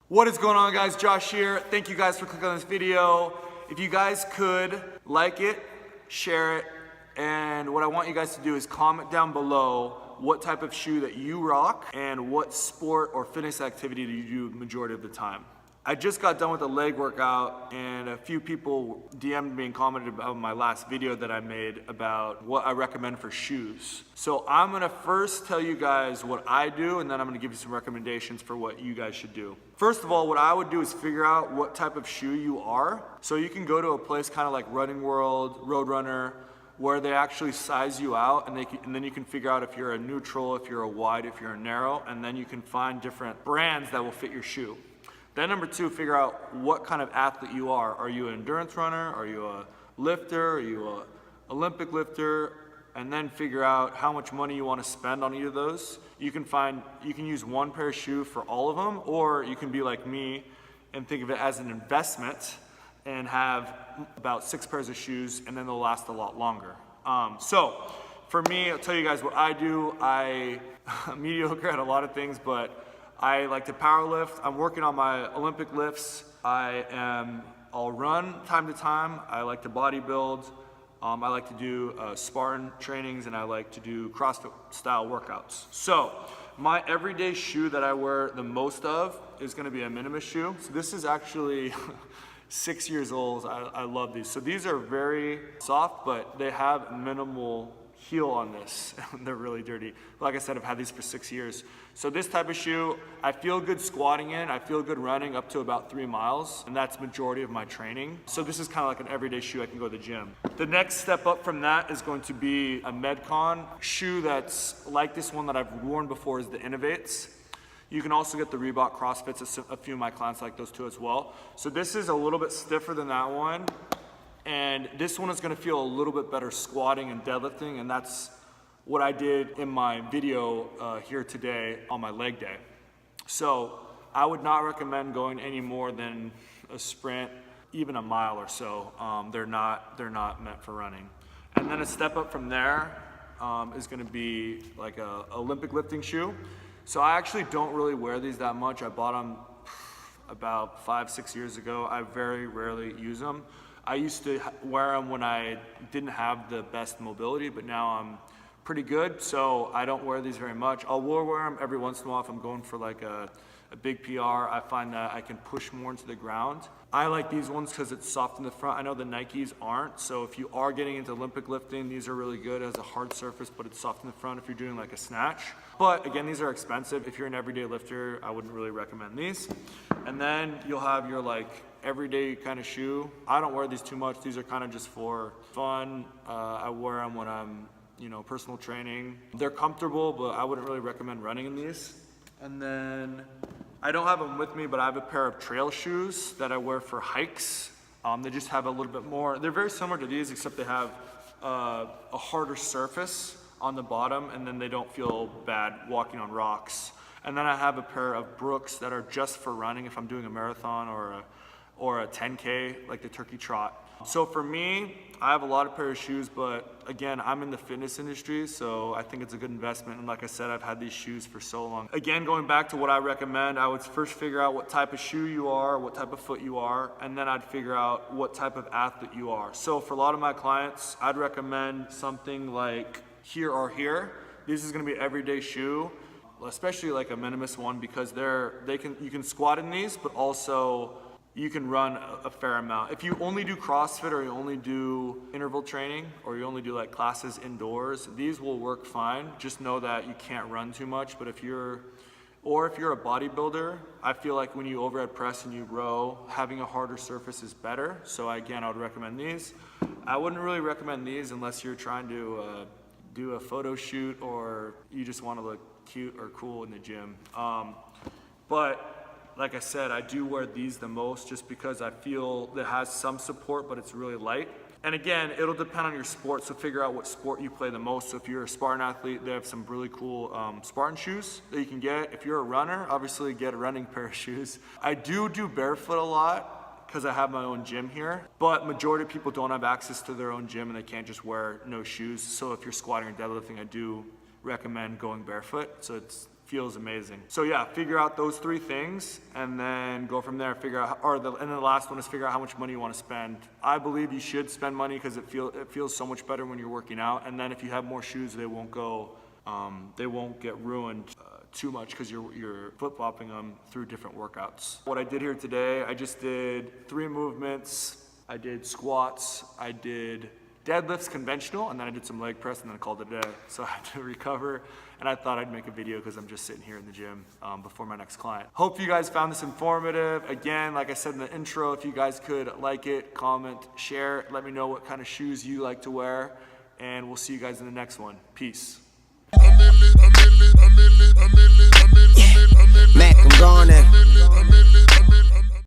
What is going on, guys? Josh here. Thank you guys for clicking on this video. If you guys could like it, share it, and what I want you guys to do is comment down below what type of shoe that you rock and what sport or fitness activity do you do majority of the time. I just got done with a leg workout and a few people DM'd me and commented about my last video that I made about what I recommend for shoes. So I'm gonna first tell you guys what I do, and then I'm gonna give you some recommendations for what you guys should do. First of all, what I would do is figure out what type of shoe you are. So you can go to a place kind of like Running World, Roadrunner, where they actually size you out, and then you can figure out if you're a neutral, if you're a wide, if you're a narrow, and then you can find different brands that will fit your shoe. Then number two, figure out what kind of athlete you are. Are you an endurance runner? Are you a lifter? Are you an Olympic lifter? And then figure out how much money you want to spend on either of those. You can use one pair of shoe for all of them, or you can be like me and think of it as an investment and have about 6 pairs of shoes, and then they'll last a lot longer. So for me, I'll tell you guys what I do. I'm mediocre at a lot of things, but I like to power lift. I'm working on my Olympic lifts. I'll run time to time. I like to bodybuild. I like to do Spartan trainings, and I like to do CrossFit style workouts. So my everyday shoe that I wear the most of is gonna be a Minimus shoe. So this is actually 6 years old. I love these. So these are very soft, but they have minimal heel on this. They're really dirty. Like I said, I've had these for 6 years. So this type of shoe, I feel good squatting in, I feel good running up to about 3 miles, and that's majority of my training. So this is kind of like an everyday shoe I can go to the gym. The next step up from that is going to be a Metcon shoe that's like this one that I've worn before, is the Innovates. You can also get the Reebok CrossFits. A few of my clients like those too as well. So this is a little bit stiffer than that one. And this one is gonna feel a little bit better squatting and deadlifting, and that's what I did in my video here today on my leg day. So I would not recommend going any more than a sprint, even a mile or so. They're not meant for running. And then a step up from there is gonna be like a Olympic lifting shoe. So I actually don't really wear these that much. I bought them about 5-6 years ago. I very rarely use them. I used to wear them when I didn't have the best mobility, but now I'm pretty good, so I don't wear these very much. I'll wear them every once in a while if I'm going for like a big PR. I find that I can push more into the ground. I like these ones because it's soft in the front. I know the Nikes aren't, so if you are getting into Olympic lifting, these are really good. It has a hard surface, but it's soft in the front if you're doing like a snatch. But again, these are expensive. If you're an everyday lifter, I wouldn't really recommend these. And then you'll have your like everyday kind of shoe. I don't wear these too much. These are kind of just for fun. I wear them when I'm, personal training. They're comfortable, but I wouldn't really recommend running in these. And then I don't have them with me, but I have a pair of trail shoes that I wear for hikes. They just have a little bit more. They're very similar to these, except they have a harder surface on the bottom, and then they don't feel bad walking on rocks. And then I have a pair of Brooks that are just for running if I'm doing a marathon or a 10K, like the Turkey Trot. So for me, I have a lot of pair of shoes, but again, I'm in the fitness industry, so I think it's a good investment. And like I said, I've had these shoes for so long. Again, going back to what I recommend, I would first figure out what type of shoe you are, what type of foot you are, and then I'd figure out what type of athlete you are. So for a lot of my clients, I'd recommend something like here or here. This is gonna be an everyday shoe, especially like a Minimus one, because you can squat in these, but also you can run a fair amount. If you only do CrossFit, or you only do interval training, or you only do like classes indoors, these will work fine. Just know that you can't run too much. But if you're a bodybuilder, I feel like when you overhead press and you row, having a harder surface is better. So again, I would recommend these. I wouldn't really recommend these unless you're trying to do a photo shoot, or you just want to look cute or cool in the gym. But like I said, I do wear these the most just because I feel it has some support, but it's really light. And again, it'll depend on your sport, so figure out what sport you play the most. So if you're a Spartan athlete, they have some really cool Spartan shoes that you can get. If you're a runner, obviously get a running pair of shoes. I do barefoot a lot because I have my own gym here, but majority of people don't have access to their own gym and they can't just wear no shoes. So if you're squatting or deadlifting, I do recommend going barefoot. So feels amazing. So yeah, figure out those 3 things and then go from there. Figure out, and then the last one is figure out how much money you want to spend. I believe you should spend money because it feels so much better when you're working out. And then if you have more shoes, they won't get ruined too much because you're flip-flopping them through different workouts. What I did here today, I just did 3 movements. I did squats, I did deadlifts conventional, and then I did some leg press and then I called it a day. So I had to recover, and I thought I'd make a video because I'm just sitting here in the gym before my next client. Hope you guys found this informative. Again, like I said in the intro, if you guys could like it, comment, share, let me know what kind of shoes you like to wear, and we'll see you guys in the next one. Peace. Mac, I'm gone.